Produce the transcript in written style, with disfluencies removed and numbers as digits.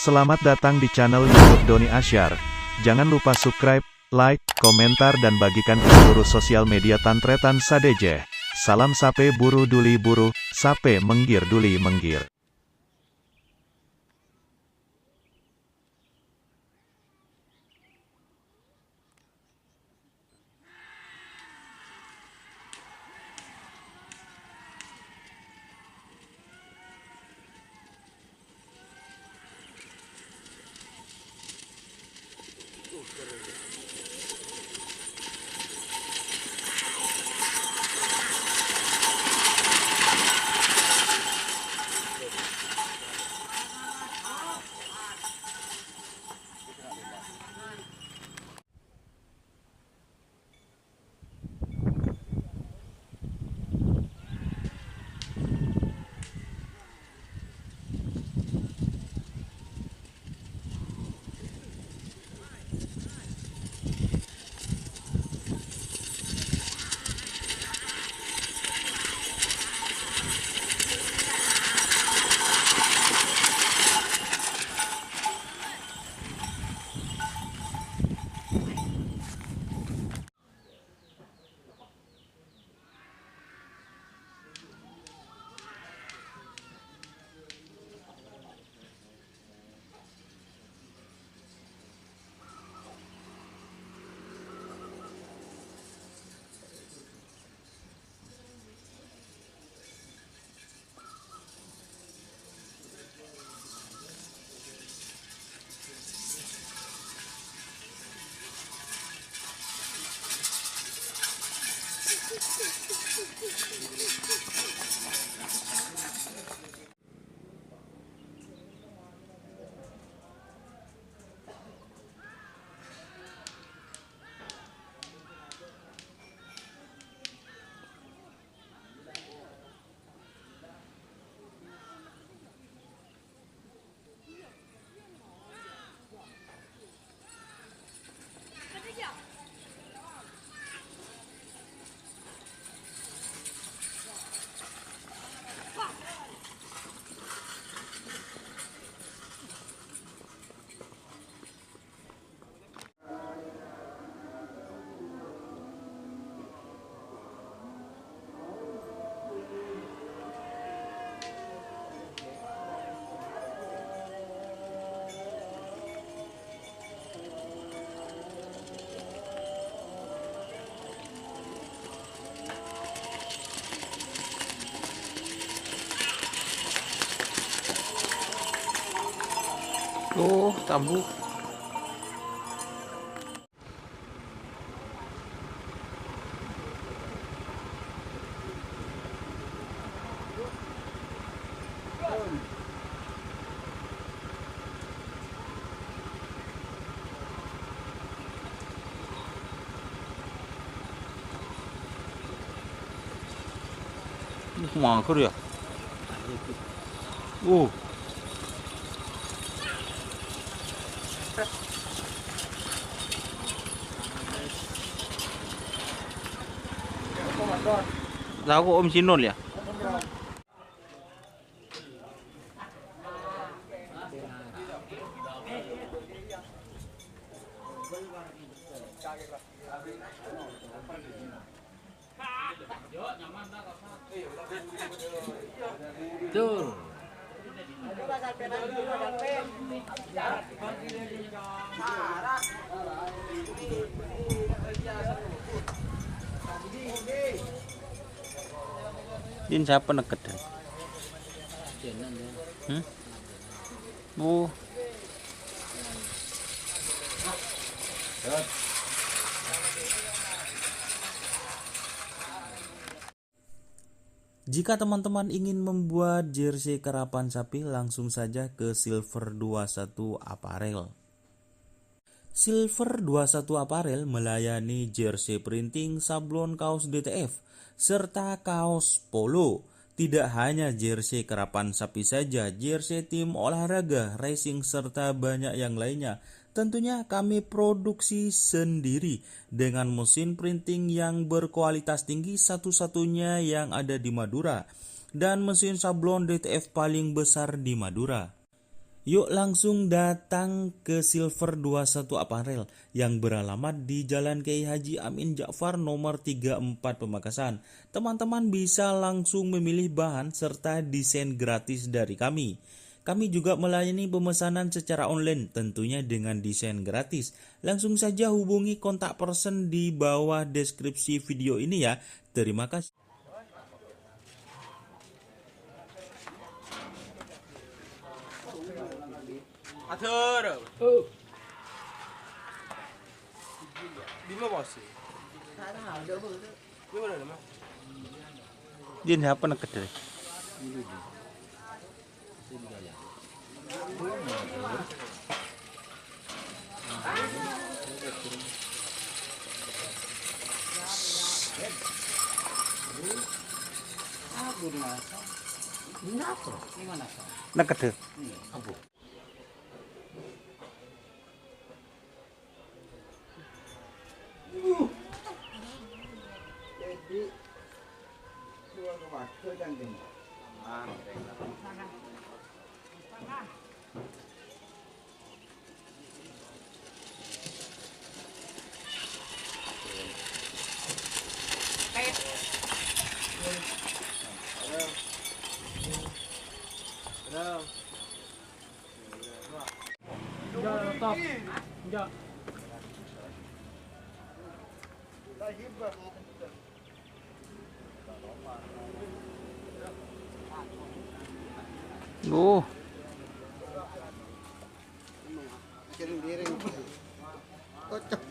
Selamat datang di channel YouTube Doni Asyar. Jangan lupa subscribe, like, komentar dan bagikan ke seluruh sosial media Tantretan Sadejeh. Salam sape buru duli buru, sape menggir duli menggir. Oh, tabu. Mangkur ya. Tahu Om Sinul ya? Tuh. Din siapa neket? Oh. Jika teman-teman ingin membuat jersey karapan sapi, langsung saja ke Silver 21 Apparel. Silver 21 Apparel melayani jersey printing, sablon kaos DTF, serta kaos polo. Tidak hanya jersey karapan sapi saja, jersey tim olahraga, racing, serta banyak yang lainnya. Tentunya kami produksi sendiri dengan mesin printing yang berkualitas tinggi, satu-satunya yang ada di Madura, dan mesin sablon DTF paling besar di Madura. Yuk langsung datang ke Silver 21 Apparel yang beralamat di Jalan Kiai Haji Amin Ja'far nomor 34 Pamekasan. Teman-teman bisa langsung memilih bahan serta desain gratis dari kami. Kami juga melayani pemesanan secara online tentunya dengan desain gratis. Langsung saja hubungi kontak person di bawah deskripsi video ini ya. Terima kasih. Atur. Lima bos. Din siapa nak kedai? Nak kedai. Oh, Kirim-kirim. Kocok.